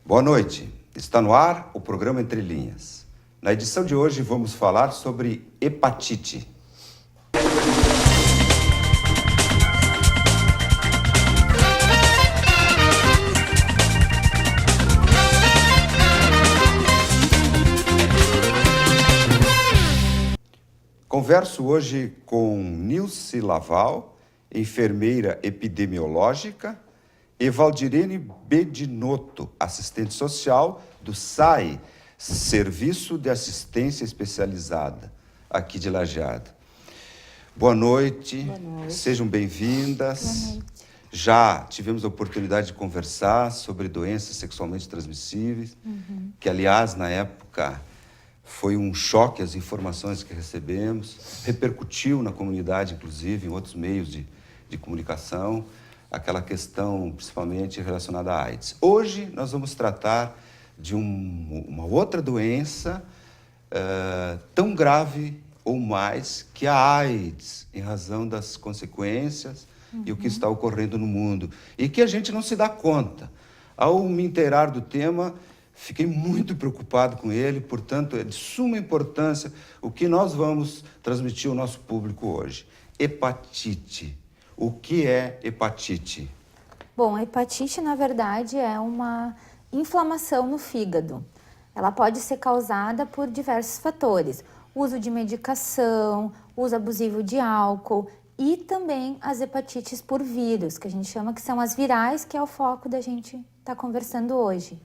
Boa noite. Está no ar o programa Entre Linhas. Na edição de hoje vamos falar sobre hepatite. Converso hoje com Nilce Laval, enfermeira epidemiológica, e Valdirene Bedinotto, assistente social do SAI, Serviço de Assistência Especializada, aqui de Lajeado. Boa noite. Boa noite. Sejam bem-vindas. Boa noite. Já tivemos a oportunidade de conversar sobre doenças sexualmente transmissíveis, que, aliás, na época, foi um choque as informações que recebemos, repercutiu na comunidade, inclusive, em outros meios de comunicação, aquela questão principalmente relacionada à AIDS. Hoje nós vamos tratar de uma outra doença tão grave ou mais que a AIDS, em razão das consequências e o que está ocorrendo no mundo, e que a gente não se dá conta. Ao me inteirar do tema, fiquei muito preocupado com ele, portanto, é de suma importância o que nós vamos transmitir ao nosso público hoje. Hepatite. O que é hepatite? Bom, a hepatite, na verdade, é uma inflamação no fígado. Ela pode ser causada por diversos fatores. Uso de medicação, uso abusivo de álcool e também as hepatites por vírus, que a gente chama que são as virais, que é o foco da gente estar conversando hoje.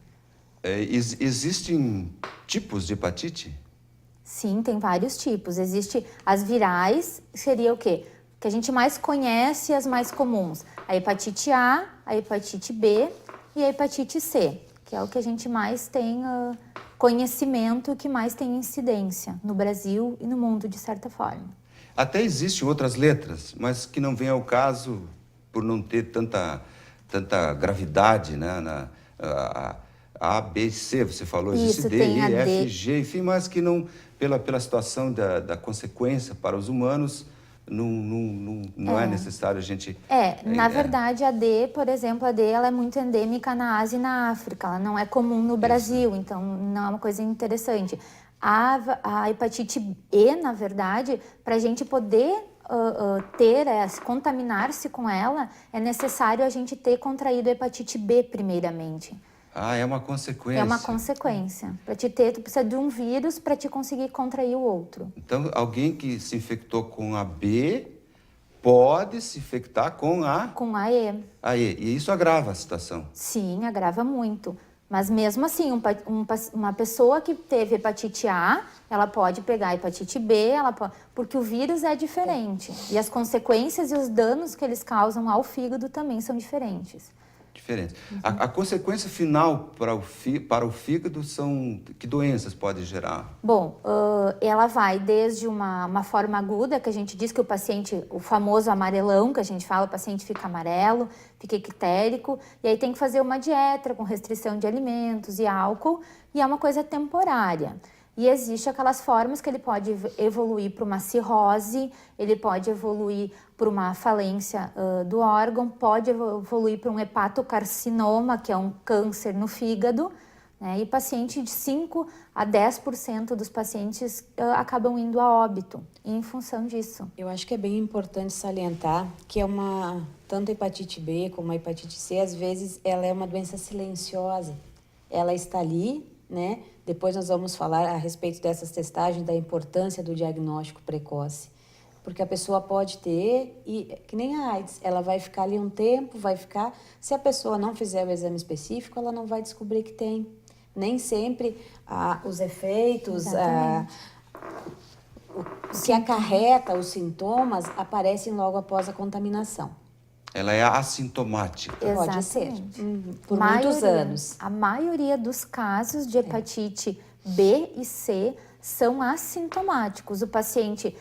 Existem tipos de hepatite? Sim, tem vários tipos. Existem as virais, seria o quê? Que a gente mais conhece, as mais comuns. A hepatite A, a hepatite B e a hepatite C, que é o que a gente mais tem conhecimento, que mais tem incidência no Brasil e no mundo, de certa forma. Até existem outras letras, mas que não vem ao caso por não ter tanta gravidade, né? A, B, C, você falou, existe Isso, D, tem E, a F, D. G, enfim, mas que não, pela situação da consequência para os humanos, não é necessário a gente... Na verdade, a D, por exemplo, a D ela é muito endêmica na Ásia e na África, ela não é comum no Brasil, então não é uma coisa interessante. A hepatite E, na verdade, para a gente poder contaminar-se com ela, é necessário a gente ter contraído a hepatite B primeiramente. Ah, é uma consequência. É uma consequência. Para te ter, tu precisa de um vírus para te conseguir contrair o outro. Então, alguém que se infectou com a B pode se infectar com a... Com a E. A E. E isso agrava a situação. Sim, agrava muito. Mas mesmo assim, uma pessoa que teve hepatite A, ela pode pegar a hepatite B, porque o vírus é diferente. E as consequências e os danos que eles causam ao fígado também são diferentes. Diferente. A consequência final para o fígado são... Que doenças pode gerar? Bom, ela vai desde uma forma aguda, que a gente diz que o paciente, o famoso amarelão, que a gente fala, o paciente fica amarelo, fica ictérico, e aí tem que fazer uma dieta com restrição de alimentos e álcool, e é uma coisa temporária. E existe aquelas formas que ele pode evoluir para uma cirrose, ele pode evoluir para uma falência do órgão, pode evoluir para um hepatocarcinoma, que é um câncer no fígado, né? E paciente de 5 a 10% dos pacientes acabam indo a óbito em função disso. Eu acho que é bem importante salientar que tanto a hepatite B como a hepatite C, às vezes, ela é uma doença silenciosa. Ela está ali, né? Depois nós vamos falar a respeito dessas testagens, da importância do diagnóstico precoce. Porque a pessoa pode ter, e que nem a AIDS, ela vai ficar ali um tempo, se a pessoa não fizer o exame específico, ela não vai descobrir que tem. Nem sempre os efeitos, o que acarreta os sintomas aparecem logo após a contaminação. Ela é assintomática. Pode ser, por muitos anos. A maioria dos casos de hepatite B e C são assintomáticos. O paciente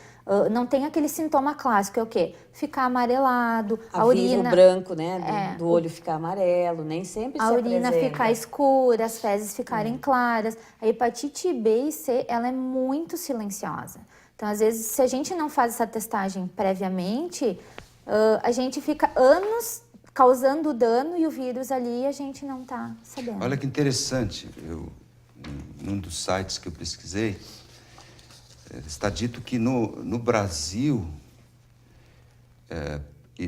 não tem aquele sintoma clássico, é o quê? Ficar amarelado, a urina... O branco, né, do olho ficar amarelo, nem sempre se apresenta. A urina ficar escura, as fezes ficarem claras. A hepatite B e C, ela é muito silenciosa. Então, às vezes, se a gente não faz essa testagem previamente, a gente fica anos causando dano e o vírus ali a gente não está sabendo. Olha que interessante, num dos sites que eu pesquisei, está dito que no Brasil,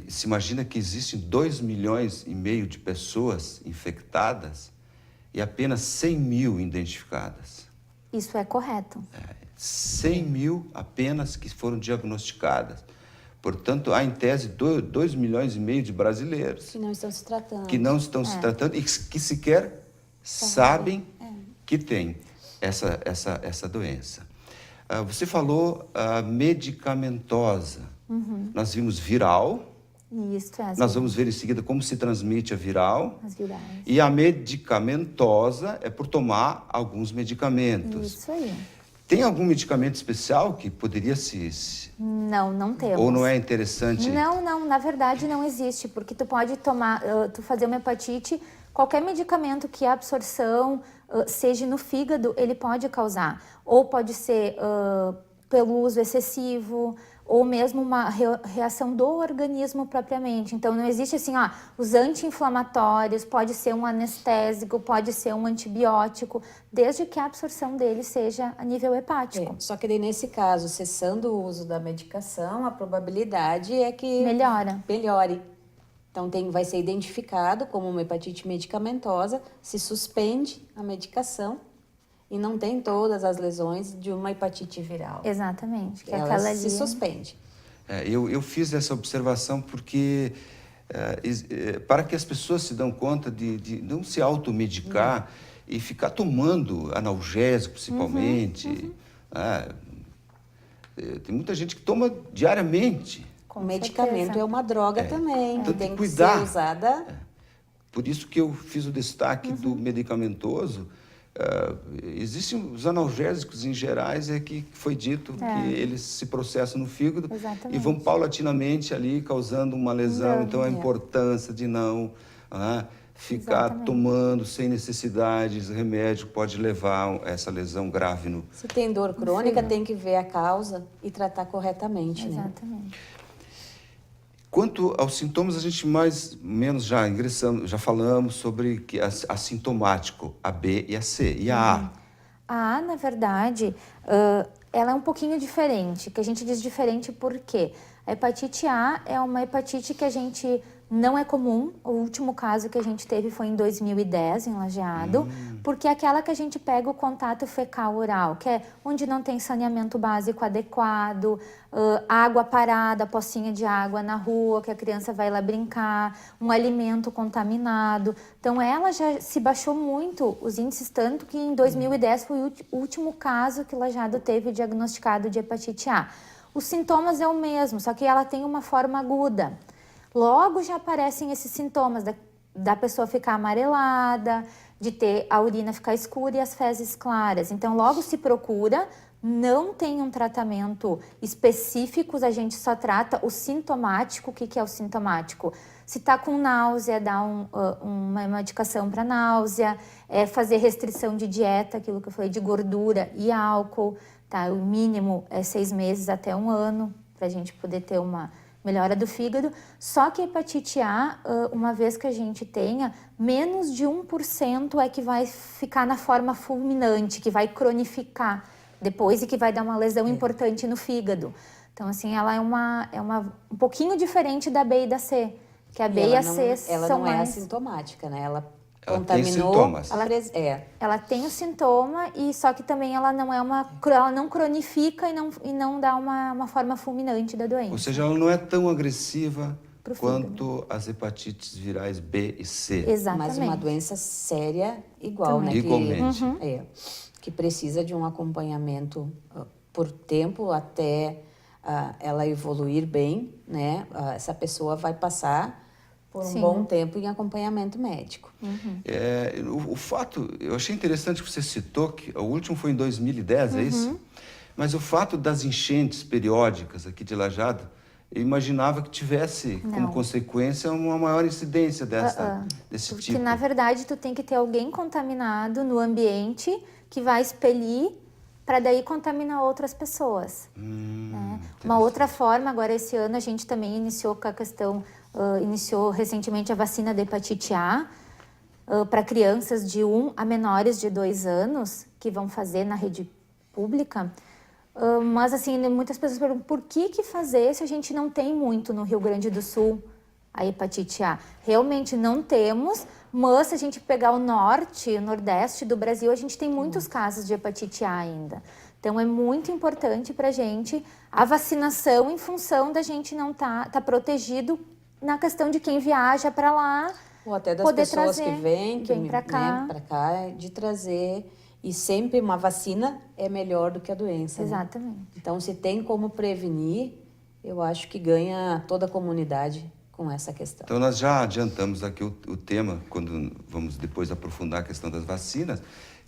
se imagina que existem 2,5 milhões de pessoas infectadas e apenas 100 mil identificadas. Isso é correto. 100 mil apenas que foram diagnosticadas. Portanto, há em tese 2,5 milhões de brasileiros Que não estão se tratando. que não estão se tratando e que sequer sabem que tem essa doença. Você falou medicamentosa. Nós vimos viral. Isso, Nós vamos ver em seguida como se transmite a viral. as virais. E a medicamentosa é por tomar alguns medicamentos. Isso aí. Tem algum medicamento especial que poderia Não temos. ou não é interessante? Não, na verdade não existe, porque tu pode tomar, tu fazer uma hepatite, qualquer medicamento que a absorção seja no fígado, ele pode causar. Ou pode ser pelo uso excessivo, ou mesmo uma reação do organismo propriamente. Então, não existe assim, os anti-inflamatórios, pode ser um anestésico, pode ser um antibiótico, desde que a absorção dele seja a nível hepático. Só que daí, nesse caso, cessando o uso da medicação, a probabilidade é que melhore. Então, vai ser identificado como uma hepatite medicamentosa, se suspende a medicação e não tem todas as lesões de uma hepatite viral. Exatamente. Que ela aquela ali se suspende. Eu fiz essa observação porque para que as pessoas se dão conta de não se automedicar e ficar tomando analgésico, principalmente. Tem muita gente que toma diariamente. O medicamento é uma droga também, Então, que tem que cuidar. ser usada. Por isso que eu fiz o destaque do medicamentoso. Existem os analgésicos em gerais, que foi dito que eles se processam no fígado. Exatamente. E vão paulatinamente ali causando uma lesão. Então, a importância de não ficar tomando sem necessidades remédio pode levar a essa lesão grave. Se tem dor crônica, tem que ver a causa e tratar corretamente. Exatamente. Quanto aos sintomas, a gente mais ou menos já falamos sobre que assintomático, a B e a C. E a A? A A, na verdade, ela é um pouquinho diferente, que a gente diz diferente porque a hepatite A é uma hepatite que a gente não é comum. O último caso que a gente teve foi em 2010, em Lajeado, porque é aquela que a gente pega o contato fecal-oral, que é onde não tem saneamento básico adequado, água parada, pocinha de água na rua, que a criança vai lá brincar, um alimento contaminado. Então, ela já se baixou muito os índices, tanto que em 2010 foi o último caso que Lajeado teve diagnosticado de hepatite A. Os sintomas é o mesmo, só que ela tem uma forma aguda. Logo já aparecem esses sintomas da pessoa ficar amarelada, de ter a urina ficar escura e as fezes claras. Então, logo se procura, não tem um tratamento específico, a gente só trata o sintomático. O que é o sintomático? Se está com náusea, dá uma medicação para náusea, fazer restrição de dieta, aquilo que eu falei, de gordura e álcool, tá? O mínimo é 6 meses até 1 ano, para a gente poder ter uma melhora do fígado. Só que a hepatite A, uma vez que a gente tenha, menos de 1% é que vai ficar na forma fulminante, que vai cronificar depois e que vai dar uma lesão importante no fígado. Então, assim, ela é um pouquinho diferente da B e da C, que a B e a C são ela não mais... é assintomática, né? Ela Contaminou, tem sintomas. Ela tem o sintoma, e só que também ela não cronifica e não dá uma forma fulminante da doença. Ou seja, ela não é tão agressiva quanto as hepatites virais B e C. Exatamente. Mas uma doença séria igual, né? Igualmente. Que precisa de um acompanhamento por tempo até ela evoluir bem, né? Essa pessoa vai passar por um bom tempo em acompanhamento médico. O fato, eu achei interessante que você citou que o último foi em 2010, é isso? Mas o fato das enchentes periódicas aqui de Lajeado, eu imaginava que tivesse como consequência uma maior incidência desse Porque, tipo. na verdade, tu tem que ter alguém contaminado no ambiente que vai expelir para daí contaminar outras pessoas. Né? Uma outra forma, agora esse ano a gente também iniciou com a questão iniciou recentemente a vacina da hepatite A para crianças de 1 a menores de 2 anos, que vão fazer na rede pública. Mas, assim, muitas pessoas perguntam por que fazer se a gente não tem muito no Rio Grande do Sul a hepatite A. Realmente não temos, mas se a gente pegar o norte, o nordeste do Brasil, a gente tem muitos casos de hepatite A ainda. Então, é muito importante para a gente a vacinação em função da gente não tá protegido na questão de quem viaja para lá. Ou até das poder pessoas trazer, que vêm para cá. Pra cá, de trazer. E sempre uma vacina é melhor do que a doença. Exatamente. Né? Então, se tem como prevenir, eu acho que ganha toda a comunidade com essa questão. Então, nós já adiantamos aqui o tema, quando vamos depois aprofundar a questão das vacinas,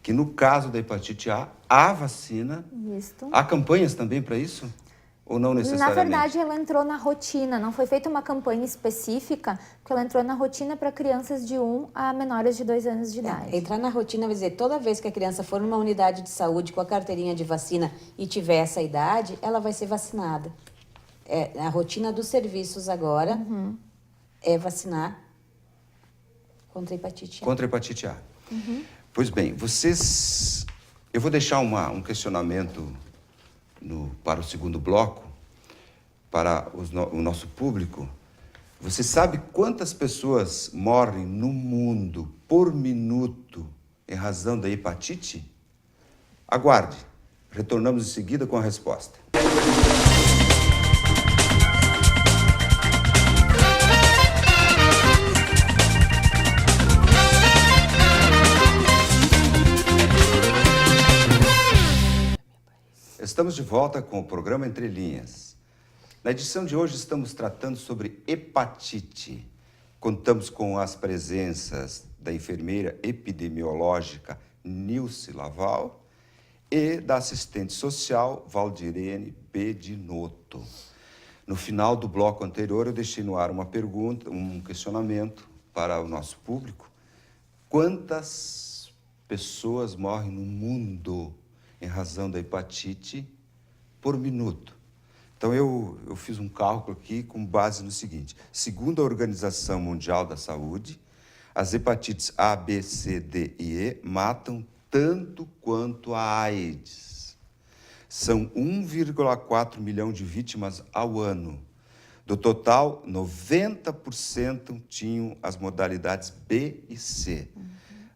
que no caso da hepatite A, há vacina. Isso. Há campanhas também para isso? Ou não necessariamente? Na verdade, ela entrou na rotina, não foi feita uma campanha específica, porque ela entrou na rotina para crianças de 1 a menores de 2 anos de idade. Entrar na rotina vai dizer, toda vez que a criança for numa unidade de saúde com a carteirinha de vacina e tiver essa idade, ela vai ser vacinada. A rotina dos serviços agora é vacinar contra a hepatite A. Contra a hepatite A. Pois bem, vocês... Eu vou deixar um questionamento para o segundo bloco, para o nosso público. Você sabe quantas pessoas morrem no mundo por minuto em razão da hepatite? Aguarde. Retornamos em seguida com a resposta. Estamos de volta com o programa Entre Linhas. Na edição de hoje estamos tratando sobre hepatite. Contamos com as presenças da enfermeira epidemiológica Nilce Laval e da assistente social Valdirene Bedinotto. No final do bloco anterior eu deixei no ar uma pergunta, um questionamento para o nosso público. Quantas pessoas morrem no mundo em razão da hepatite por minuto? Então, eu fiz um cálculo aqui com base no seguinte. Segundo a Organização Mundial da Saúde, as hepatites A, B, C, D e E matam tanto quanto a AIDS. São 1,4 milhão de vítimas ao ano. Do total, 90% tinham as modalidades B e C,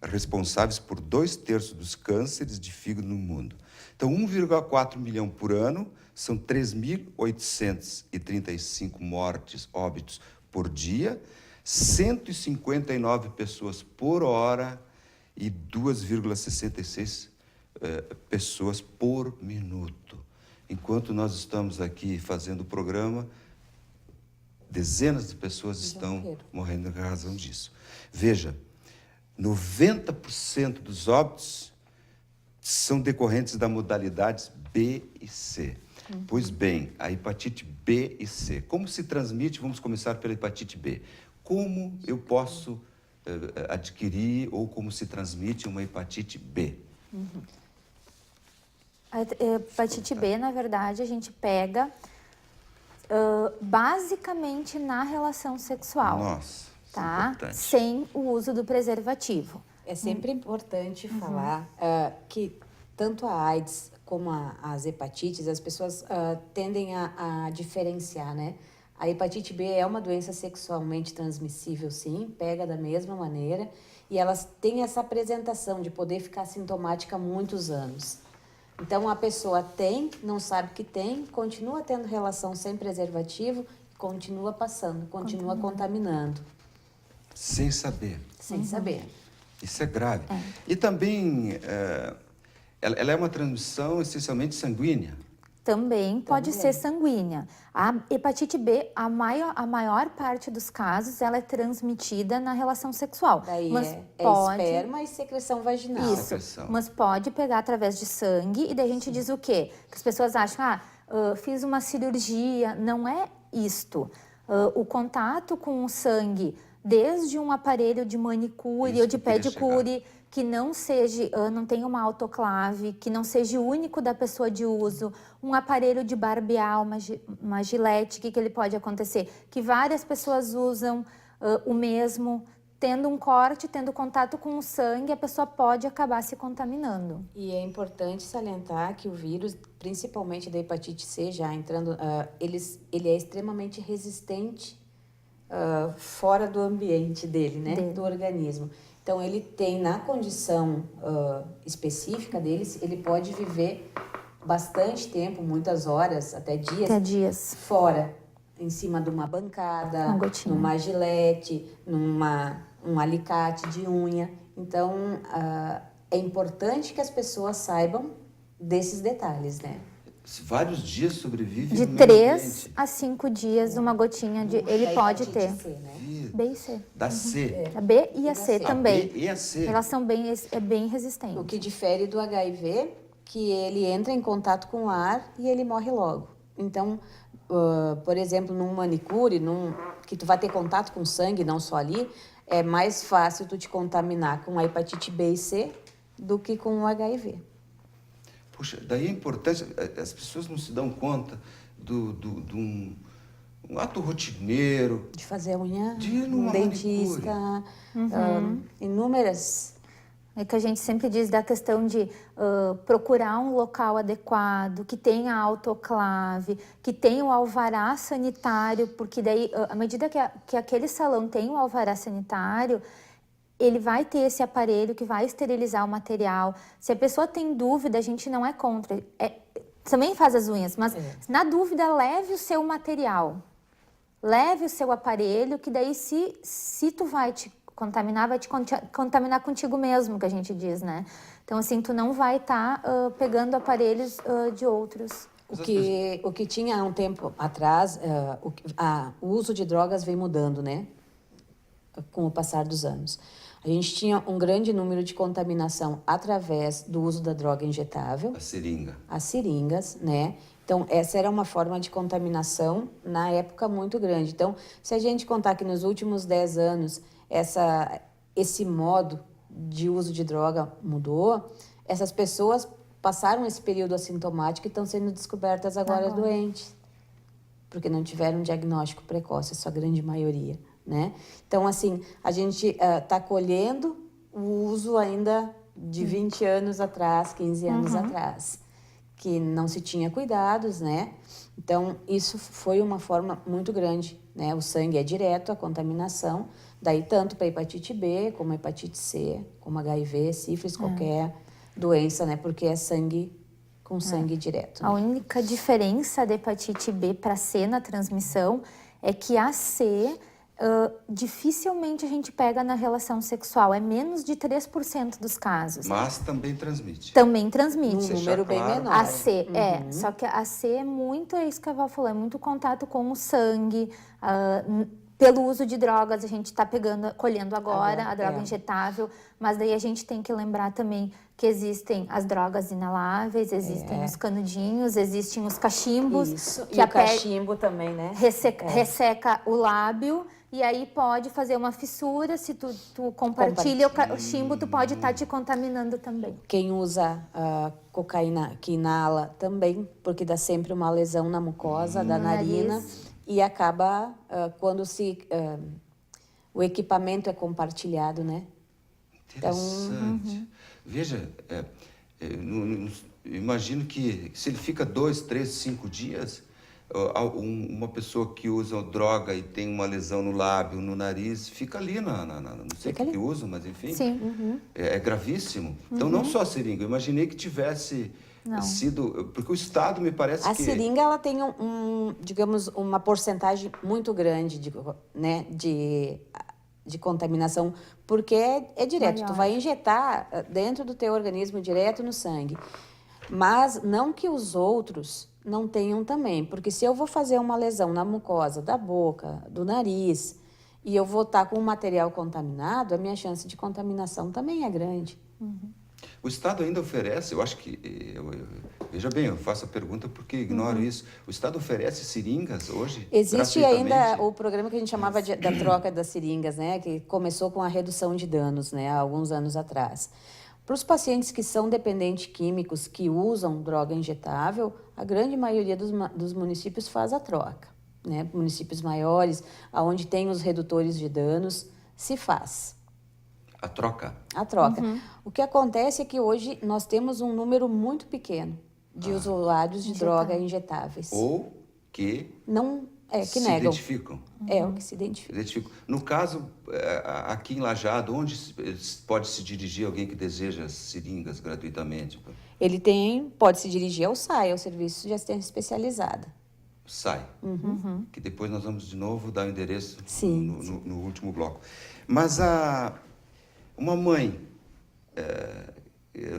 responsáveis por 2/3 dos cânceres de fígado no mundo. Então, 1,4 milhão por ano são 3.835 mortes, óbitos por dia, 159 pessoas por hora e 2,66 pessoas por minuto. Enquanto nós estamos aqui fazendo o programa, dezenas de pessoas estão morrendo em razão disso. Veja, 90% dos óbitos são decorrentes da modalidades B e C. Pois bem, a hepatite B e C. Como se transmite? Vamos começar pela hepatite B. Como eu posso adquirir ou como se transmite uma hepatite B? A hepatite B, na verdade, a gente pega basicamente na relação sexual. Nossa, tá? Importante. Sem o uso do preservativo. É sempre importante falar que tanto a AIDS como as hepatites, as pessoas tendem a diferenciar, né? A hepatite B é uma doença sexualmente transmissível, sim, pega da mesma maneira, e elas têm essa apresentação de poder ficar sintomática há muitos anos. Então, a pessoa não sabe que tem, continua tendo relação sem preservativo, continua passando, continua contaminando. Sem saber. Sem saber. Isso é grave. E também, ela é uma transmissão essencialmente sanguínea. Também pode ser sanguínea. A hepatite B, a maior parte dos casos, ela é transmitida na relação sexual. Daí mas pode... esperma e secreção vaginal. Isso, mas pode pegar através de sangue. E daí a gente diz o quê? Que as pessoas acham, fiz uma cirurgia. Não é isto. O contato com o sangue desde um aparelho de manicure Isso ou de que eu queria pedicure que não seja, não tenha uma autoclave, que não seja único da pessoa de uso, um aparelho de barbear, uma gilete, o que ele pode acontecer? Que várias pessoas usam o mesmo, tendo um corte, tendo contato com o sangue, a pessoa pode acabar se contaminando. E é importante salientar que o vírus, principalmente da hepatite C, já entrando, ele é extremamente resistente fora do ambiente dele, né? Do organismo. Então, ele tem, na condição específica deles, ele pode viver bastante tempo, muitas horas, até dias, fora, em cima de uma bancada, numa gilete, um alicate de unha. Então, é importante que as pessoas saibam desses detalhes, né? Vários dias sobrevive de no 3 a 5 dias, uma gotinha de... Ele pode ter. C, né? B e C. Da C. A B e a C também. A B e a C. Elas são bem resistentes. O que difere do HIV, que ele entra em contato com o ar e ele morre logo. Então, por exemplo, num manicure, que tu vai ter contato com sangue, não só ali, é mais fácil tu te contaminar com a hepatite B e C do que com o HIV. Puxa, daí a importância, as pessoas não se dão conta de um ato rotineiro. De fazer a unha, de ir numa dentista, inúmeras. É que a gente sempre diz da questão de procurar um local adequado, que tenha autoclave, que tenha o alvará sanitário, porque daí, à medida que aquele salão tem o alvará sanitário, ele vai ter esse aparelho que vai esterilizar o material. Se a pessoa tem dúvida, a gente não é contra. Também faz as unhas, mas na dúvida, leve o seu material. Leve o seu aparelho, que daí se tu vai te contaminar, vai te contaminar contigo mesmo, que a gente diz, né? Então, assim, tu não vai estar pegando aparelhos de outros. O que tinha há um tempo atrás, o uso de drogas vem mudando, né? Com o passar dos anos. A gente tinha um grande número de contaminação através do uso da droga injetável. A seringa. As seringas, né? Então, essa era uma forma de contaminação na época muito grande. Então, se a gente contar que nos últimos 10 anos esse modo de uso de droga mudou, essas pessoas passaram esse período assintomático e estão sendo descobertas agora doentes, porque não tiveram um diagnóstico precoce, a sua grande maioria, né? Então, assim, a gente está colhendo o uso ainda de 20 anos atrás, 15 anos atrás, que não se tinha cuidados, né? Então, isso foi uma forma muito grande, né? O sangue é direto, a contaminação, daí tanto para hepatite B, como hepatite C, como HIV, sífilis, qualquer doença, né? Porque é sangue com sangue direto. Né? A única diferença da hepatite B para C na transmissão é que a C dificilmente a gente pega na relação sexual, é menos de 3% dos casos. Mas também transmite. Também transmite. Um número bem menor. A C, só que a C é muito, é isso que a Val falou, é muito contato com o sangue, pelo uso de drogas, a gente está colhendo agora a droga injetável, mas daí a gente tem que lembrar também que existem as drogas inaláveis, existem os canudinhos, existem os cachimbos. Isso, que e o cachimbo também, né? Resseca o lábio e aí pode fazer uma fissura, se tu compartilha o cachimbo, tu pode estar te contaminando também. Quem usa cocaína que inala também, porque dá sempre uma lesão na mucosa da narina. Nariz. E acaba quando o equipamento é compartilhado, né? Interessante. Veja, eu imagino que se ele fica 2, 3, 5 dias, uma pessoa que usa droga e tem uma lesão no lábio, no nariz, fica ali não sei o que usa, mas enfim. Sim. É gravíssimo. Então, não só a seringa, eu imaginei que tivesse sido... Porque o Estado me parece a que... A seringa, ela tem, digamos, uma porcentagem muito grande de contaminação, porque é direto. Maior. Tu vai injetar dentro do teu organismo, direto no sangue. Mas não que os outros não tenham também, porque se eu vou fazer uma lesão na mucosa da boca, do nariz, e eu vou estar com um material contaminado, a minha chance de contaminação também é grande. O Estado ainda oferece, eu acho que, veja bem, eu faço a pergunta porque ignoro isso. O Estado oferece seringas hoje? Existe ainda gratuitamente? o programa que a gente chamava da troca das seringas, né? Que começou com a redução de danos, né? Há alguns anos atrás. Para os pacientes que são dependentes químicos, que usam droga injetável, a grande maioria dos municípios faz a troca, né? Municípios maiores, onde tem os redutores de danos, se faz. A troca? A troca. O que acontece é que hoje nós temos um número muito pequeno de usuários de droga injetáveis. Ou que Não que se negam. identificam? É o que se identifica. Identificam. No caso, aqui em Lajeado, onde pode se dirigir alguém que deseja seringas gratuitamente? Ele pode se dirigir ao SAI, ao Serviço de Assistência Especializada. Sai. Que depois nós vamos de novo dar o endereço Sim, no último bloco. Mas uma mãe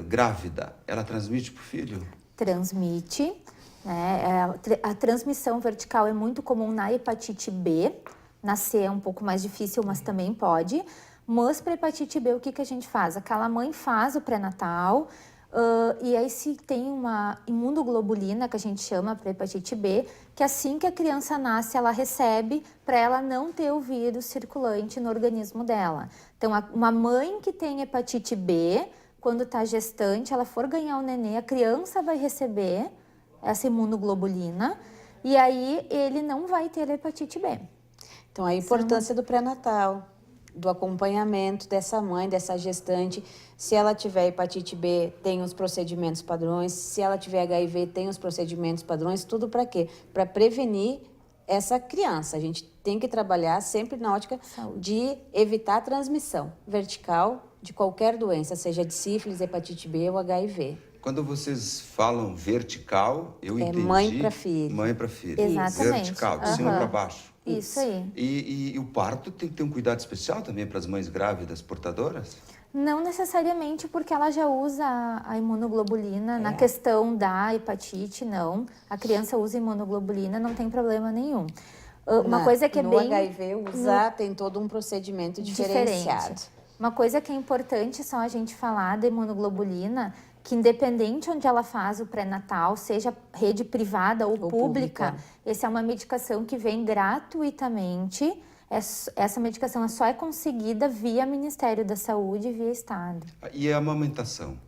grávida, ela transmite para o filho? Transmite, né? A transmissão vertical é muito comum na hepatite B. Na C é um pouco mais difícil, mas também pode. Mas para hepatite B, o que a gente faz? Aquela mãe faz o pré-natal, e aí se tem uma imunoglobulina, que a gente chama para hepatite B, que assim que a criança nasce, ela recebe para ela não ter o vírus circulante no organismo dela. Então, uma mãe que tem hepatite B, quando está gestante, ela for ganhar o nenê, a criança vai receber essa imunoglobulina e aí ele não vai ter hepatite B. Então, a importância do pré-natal, do acompanhamento dessa mãe, dessa gestante. Se ela tiver hepatite B, tem os procedimentos padrões. Se ela tiver HIV, tem os procedimentos padrões. Tudo para quê? Para prevenir essa criança. A gente tem que trabalhar sempre na ótica de evitar a transmissão vertical de qualquer doença, seja de sífilis, hepatite B ou HIV. Quando vocês falam vertical, eu entendi. Mãe para filho. Mãe para filho. Exatamente. Vertical, de cima para baixo. Isso aí. E o parto tem que ter um cuidado especial também para as mães grávidas portadoras? Não necessariamente, porque ela já usa a imunoglobulina. Na questão da hepatite, não. A criança usa imunoglobulina, não tem problema nenhum. Uma coisa que é no HIV, tem todo um procedimento diferenciado. Uma coisa que é importante só a gente falar da imunoglobulina, que independente onde ela faz o pré-natal, seja rede privada ou pública, essa é uma medicação que vem gratuitamente. Essa medicação só é conseguida via Ministério da Saúde e via Estado. E a amamentação?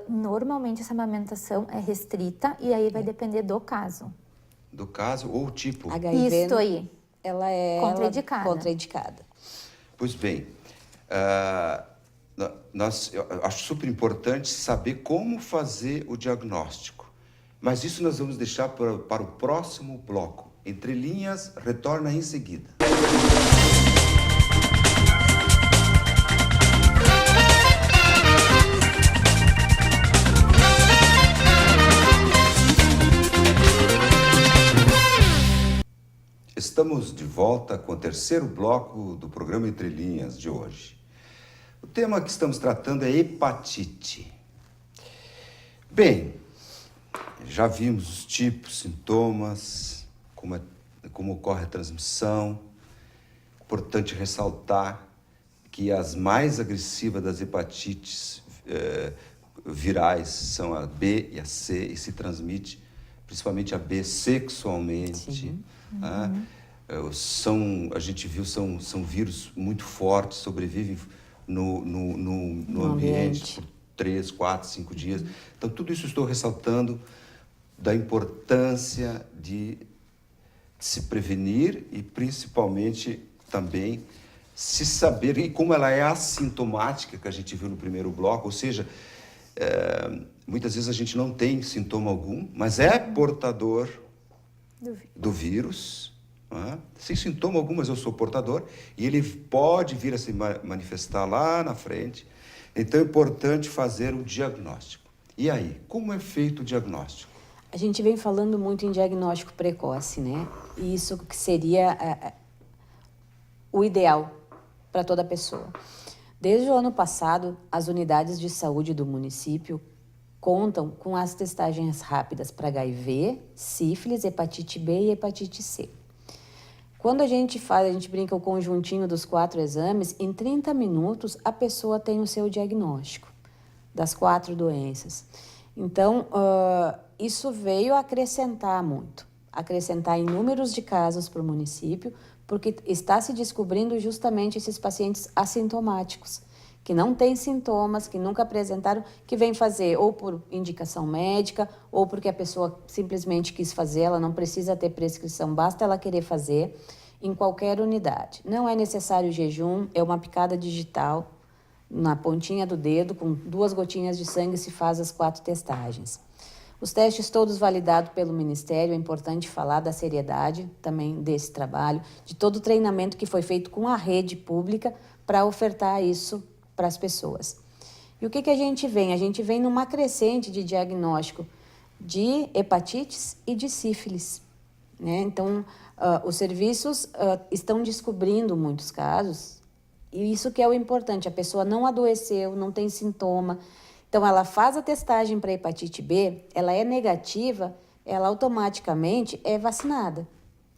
Normalmente essa amamentação é restrita e aí vai depender do caso. Do caso ou tipo? HIV, Isso aí. Ela é contraindicada. Pois bem, eu acho super importante saber como fazer o diagnóstico. Mas isso nós vamos deixar para o próximo bloco. Entre Linhas retorna em seguida. Estamos de volta com o terceiro bloco do programa Entre Linhas de hoje. O tema que estamos tratando é hepatite. Bem, já vimos os tipos, sintomas, como ocorre a transmissão. Importante ressaltar que as mais agressivas das hepatites virais são a B e a C, e se transmite principalmente a B sexualmente. A gente viu, são vírus muito fortes, sobrevivem no ambiente por 3, 4, 5 dias. Então, tudo isso estou ressaltando da importância de se prevenir e, principalmente, também se saber, e como ela é assintomática, que a gente viu no primeiro bloco, ou seja, muitas vezes a gente não tem sintoma algum, mas é portador do vírus, sem sintoma algum, mas eu sou portador, e ele pode vir a se manifestar lá na frente. Então é importante fazer o diagnóstico. E aí, como é feito o diagnóstico? A gente vem falando muito em diagnóstico precoce, né? E isso que seria o ideal para toda pessoa. Desde o ano passado, as unidades de saúde do município contam com as testagens rápidas para HIV, sífilis, hepatite B e hepatite C. Quando a gente brinca o conjuntinho dos 4 exames, em 30 minutos a pessoa tem o seu diagnóstico. das 4 doenças. Então, isso veio acrescentar muito, acrescentar em números de casos para o município, porque está se descobrindo justamente esses pacientes assintomáticos, que não têm sintomas, que nunca apresentaram, que vêm fazer ou por indicação médica, ou porque a pessoa simplesmente quis fazer, ela não precisa ter prescrição, basta ela querer fazer em qualquer unidade. Não é necessário jejum, é uma picada digital na pontinha do dedo, com 2 gotinhas de sangue se faz as 4 testagens. Os testes todos validados pelo Ministério, é importante falar da seriedade também desse trabalho, de todo o treinamento que foi feito com a rede pública para ofertar isso para as pessoas. E o que a gente vem? A gente vem numa crescente de diagnóstico de hepatites e de sífilis, né? Então, os serviços estão descobrindo muitos casos, e isso que é o importante, a pessoa não adoeceu, não tem sintoma. Então, ela faz a testagem para hepatite B, ela é negativa, ela automaticamente é vacinada.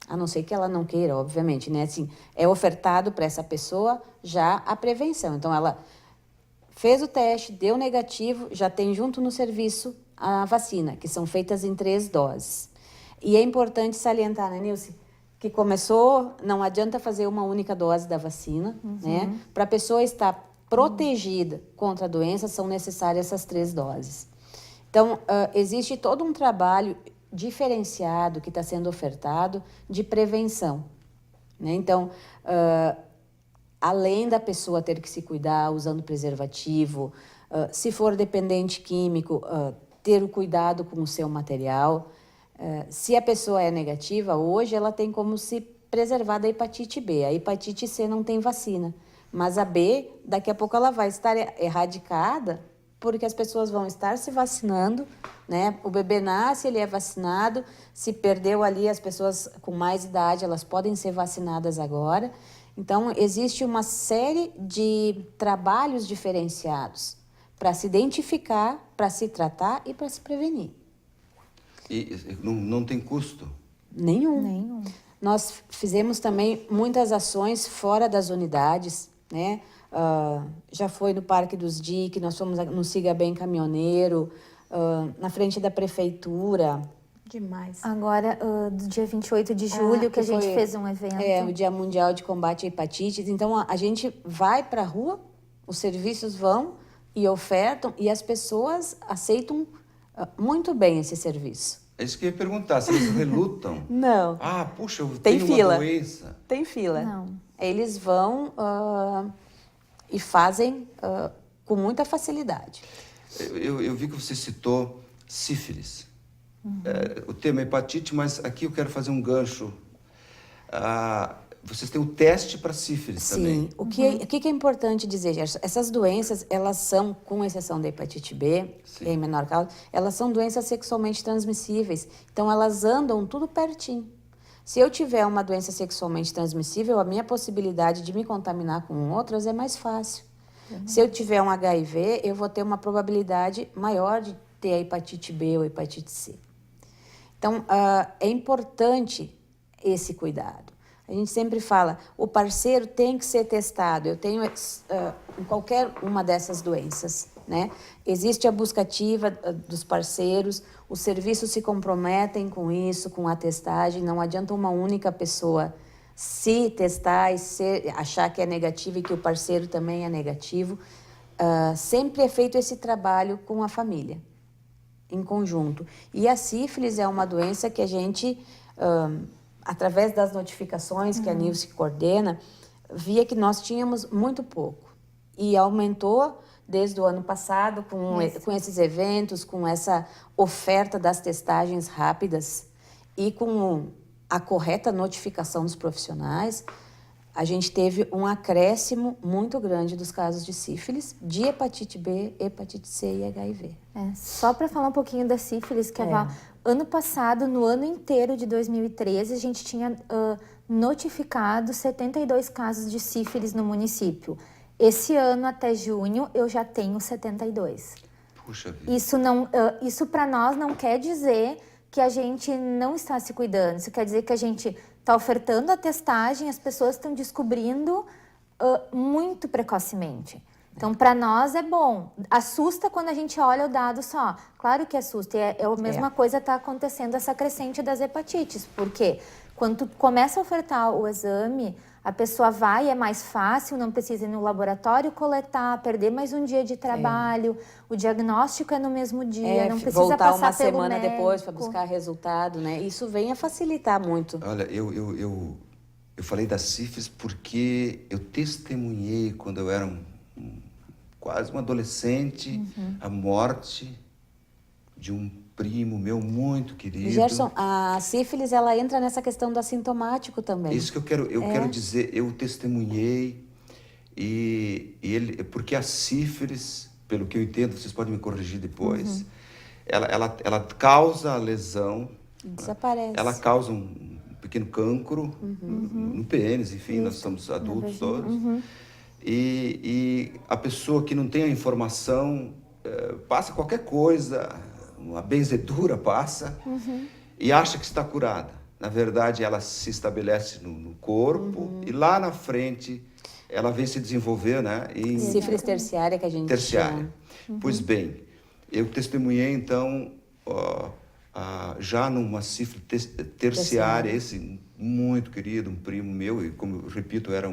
A não ser que ela não queira, obviamente, né? Assim, é ofertado para essa pessoa já a prevenção. Então, ela fez o teste, deu negativo, já tem junto no serviço a vacina, que são feitas em 3 doses. E é importante salientar, né, Nilce, que começou, não adianta fazer uma única dose da vacina, né? Para a pessoa estar protegida contra a doença, são necessárias essas 3 doses. Então, existe todo um trabalho diferenciado que está sendo ofertado de prevenção, né? Então, além da pessoa ter que se cuidar usando preservativo, se for dependente químico, ter o cuidado com o seu material. Se a pessoa é negativa, hoje ela tem como se preservar da hepatite B. A hepatite C não tem vacina, mas a B, daqui a pouco ela vai estar erradicada, porque as pessoas vão estar se vacinando, né? O bebê nasce, ele é vacinado, se perdeu ali, as pessoas com mais idade, elas podem ser vacinadas agora. Então, existe uma série de trabalhos diferenciados para se identificar, para se tratar e para se prevenir. E não tem custo? Nenhum. Nós fizemos também muitas ações fora das unidades, né? Já foi no Parque dos DIC, nós fomos no Siga Bem Caminhoneiro, na frente da prefeitura. Demais. Agora, do dia 28 de julho, que a gente fez um evento. O Dia Mundial de Combate à Hepatite. Então, a gente vai para a rua, os serviços vão e ofertam, e as pessoas aceitam muito bem esse serviço. É isso que eu ia perguntar, se eles relutam. Não. Puxa, eu Tem tenho fila. uma doença. Tem fila. Não. Eles vão e fazem com muita facilidade. Eu vi que você citou sífilis. O tema é hepatite, mas aqui eu quero fazer um gancho. Vocês têm o teste para sífilis também. Sim. O que é importante dizer? Essas doenças, elas são, com exceção da hepatite B, que é em menor causa, elas são doenças sexualmente transmissíveis. Então, elas andam tudo pertinho. Se eu tiver uma doença sexualmente transmissível, a minha possibilidade de me contaminar com outras é mais fácil. Se eu tiver um HIV, eu vou ter uma probabilidade maior de ter a hepatite B ou hepatite C. Então, é importante esse cuidado. A gente sempre fala, o parceiro tem que ser testado. Eu tenho em qualquer uma dessas doenças, né? Existe a busca ativa dos parceiros, os serviços se comprometem com isso, com a testagem. Não adianta uma única pessoa se testar e achar que é negativo e que o parceiro também é negativo. Sempre é feito esse trabalho com a família, em conjunto. E a sífilis é uma doença que a gente, através das notificações que a Nilce coordena, via que nós tínhamos muito pouco. E aumentou desde o ano passado com esses eventos, com essa oferta das testagens rápidas e com a correta notificação dos profissionais, a gente teve um acréscimo muito grande dos casos de sífilis, de hepatite B, hepatite C e HIV. Só para falar um pouquinho da sífilis, que ano passado, no ano inteiro de 2013, a gente tinha notificado 72 casos de sífilis no município. Esse ano, até junho, eu já tenho 72. Puxa vida. Isso para nós não quer dizer que a gente não está se cuidando. Isso quer dizer que a gente está ofertando a testagem, as pessoas estão descobrindo muito precocemente. Então, para nós é bom. Assusta quando a gente olha o dado só. Claro que assusta. E é a mesma coisa está acontecendo essa crescente das hepatites. Porque quando tu começa a ofertar o exame, a pessoa vai, é mais fácil, não precisa ir no laboratório coletar, perder mais um dia de trabalho. O diagnóstico é no mesmo dia, não precisa voltar passar uma pelo semana médico. depois para buscar resultado, né? Isso vem a facilitar muito. Olha, eu falei da sífilis porque eu testemunhei quando eu era quase um adolescente a morte de um primo meu muito querido. Gerson, a sífilis, ela entra nessa questão do assintomático também. Isso que eu quero dizer, eu testemunhei e ele, porque a sífilis, pelo que eu entendo, vocês podem me corrigir depois, ela causa a lesão, Desaparece. ela causa um pequeno cancro no pênis, enfim, nós somos adultos todos. E a pessoa que não tem a informação passa qualquer coisa, uma benzedura passa e acha que está curada. Na verdade, ela se estabelece no corpo e lá na frente ela vem se desenvolver, né? Sífilis terciária que a gente terciária. chama. Pois bem, eu testemunhei então já numa sífilis terciária, esse muito querido, um primo meu, e como eu repito, eu era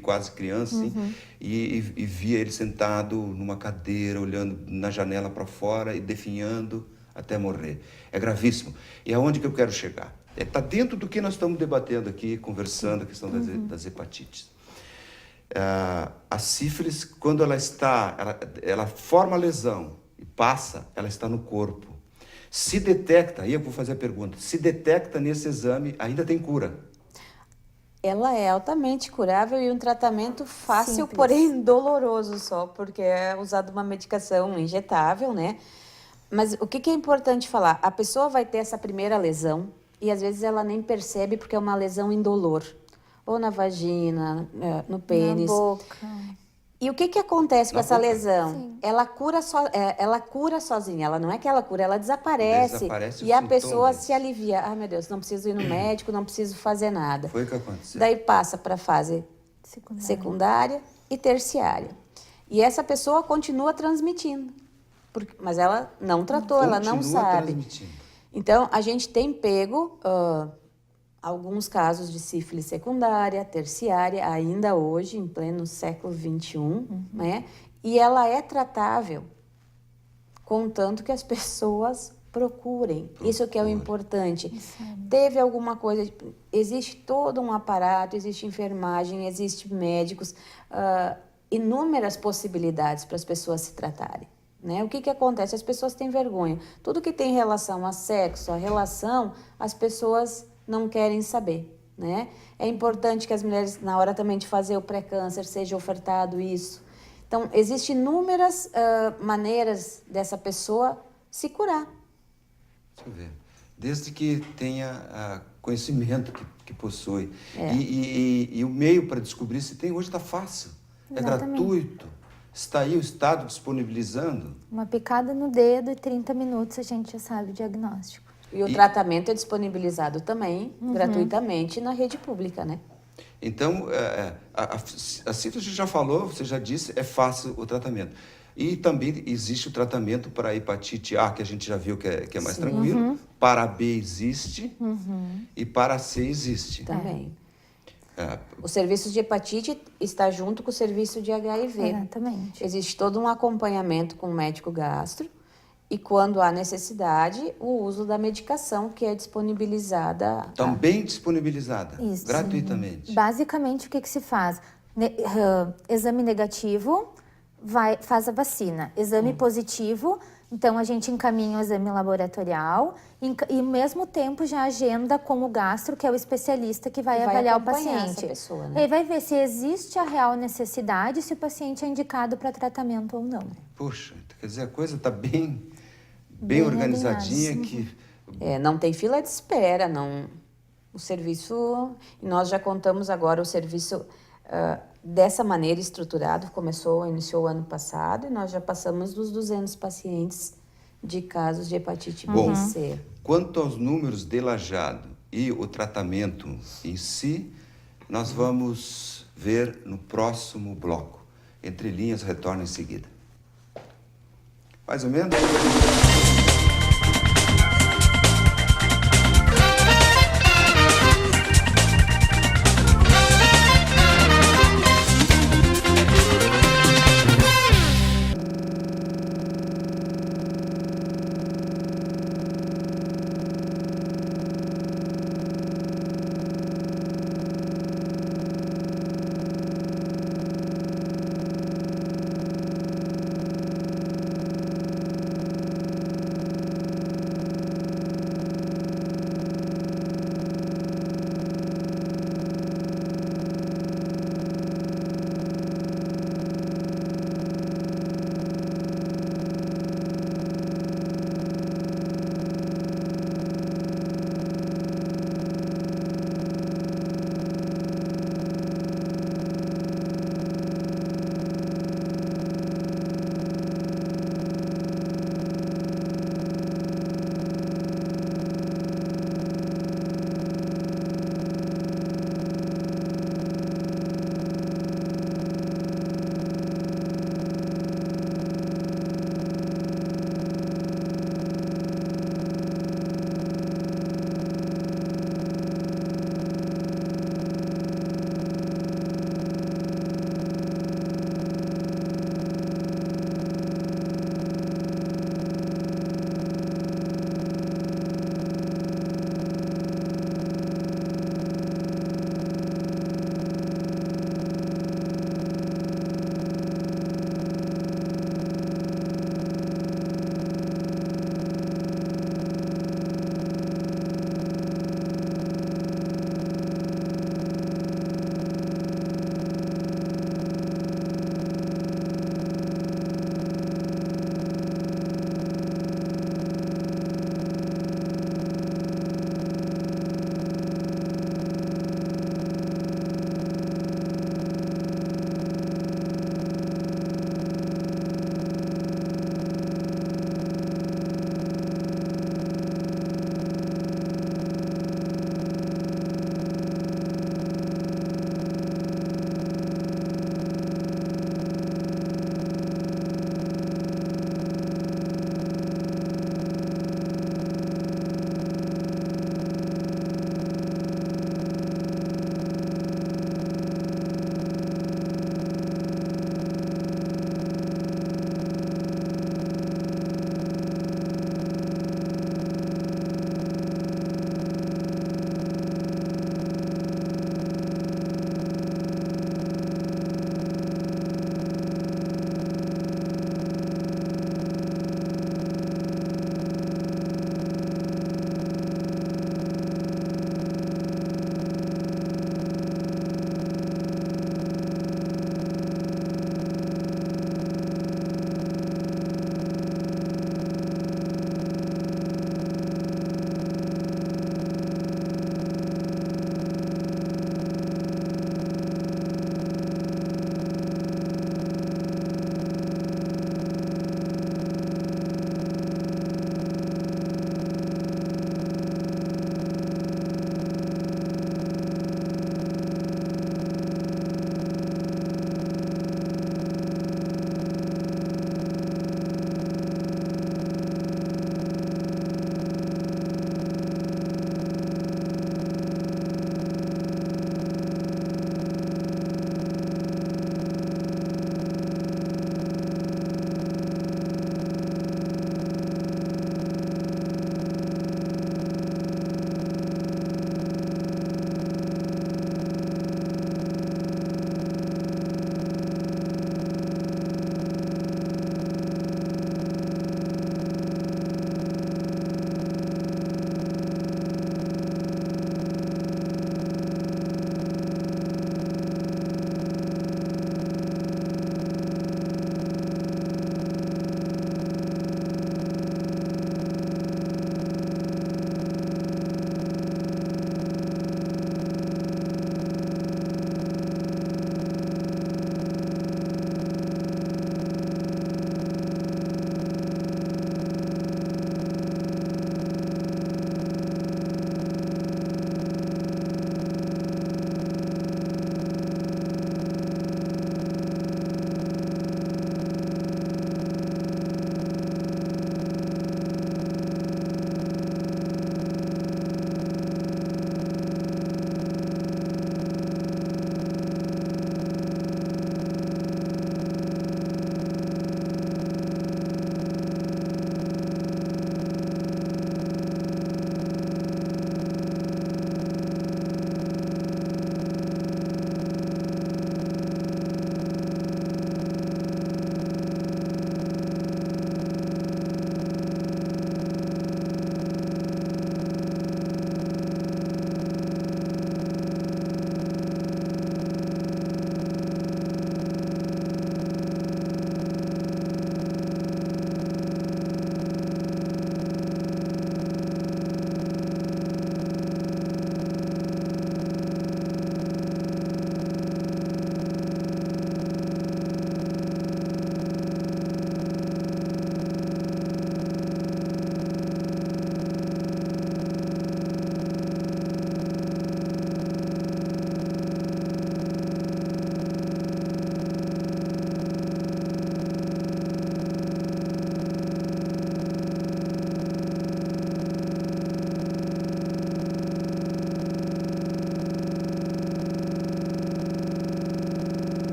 quase criança, assim, e via ele sentado numa cadeira, olhando na janela para fora e definhando até morrer. É gravíssimo. E aonde que eu quero chegar? Está dentro do que nós estamos debatendo aqui, conversando, a questão das hepatites. A sífilis, quando ela forma lesão e passa, ela está no corpo. Se detecta, aí eu vou fazer a pergunta, se detecta nesse exame, ainda tem cura? Ela é altamente curável e um tratamento fácil, Simples. porém doloroso só, porque é usada uma medicação injetável, né? Mas o que é importante falar? A pessoa vai ter essa primeira lesão e às vezes ela nem percebe porque é uma lesão indolor. Ou na vagina, no pênis. Na boca. E o que acontece com essa lesão? Sim. Ela cura sozinha. Ela não é que ela cura, ela desaparece. Desaparece E os a pessoa sintomas. se alivia. Ai, meu Deus, não preciso ir no médico, não preciso fazer nada. Foi o que aconteceu. Daí passa para a fase secundária e terciária. E essa pessoa continua transmitindo. Mas ela não tratou, ela não Continua sabe. transmitindo. Então, a gente tem pego alguns casos de sífilis secundária, terciária, ainda hoje, em pleno século XXI, né? E ela é tratável, contanto que as pessoas procurem. Isso que é o importante. Teve alguma coisa... Existe todo um aparato, existe enfermagem, existe médicos, inúmeras possibilidades para as pessoas se tratarem. Né? O que acontece? As pessoas têm vergonha. Tudo que tem relação a sexo, a relação, as pessoas não querem saber, né? É importante que as mulheres, na hora também de fazer o pré-câncer, seja ofertado isso. Então, existem inúmeras maneiras dessa pessoa se curar. Deixa eu ver. Desde que tenha conhecimento que possui. E o meio para descobrir se tem hoje está fácil. Exatamente. É gratuito. Está aí o Estado disponibilizando. Uma picada no dedo e 30 minutos a gente já sabe o diagnóstico. E o tratamento é disponibilizado também, gratuitamente, na rede pública, né? Então, a sífilis já falou, você já disse, é fácil o tratamento. E também existe o tratamento para a hepatite A, que a gente já viu que é mais tranquilo. Para a B existe e para a C existe. Também. O serviço de hepatite está junto com o serviço de HIV. Exatamente. Existe todo um acompanhamento com o médico gastro e, quando há necessidade, o uso da medicação que é disponibilizada. Também disponibilizada, Isso. gratuitamente. Basicamente, o que se faz? Exame negativo, faz a vacina. Exame positivo, então a gente encaminha o exame laboratorial e, ao mesmo tempo, já agenda com o gastro, que é o especialista que vai avaliar o acompanhar paciente. essa pessoa, né? Ele vai ver se existe a real necessidade, se o paciente é indicado para tratamento ou não. Puxa, quer dizer, a coisa está bem organizadinha que... Não tem fila de espera, não. O serviço... Nós já contamos agora o serviço dessa maneira estruturado, iniciou o ano passado, e nós já passamos dos 200 pacientes de casos de hepatite B e C. Quanto aos números de Lajeado e o tratamento em si, nós vamos ver no próximo bloco. Entre linhas, retorno em seguida. Mais ou menos?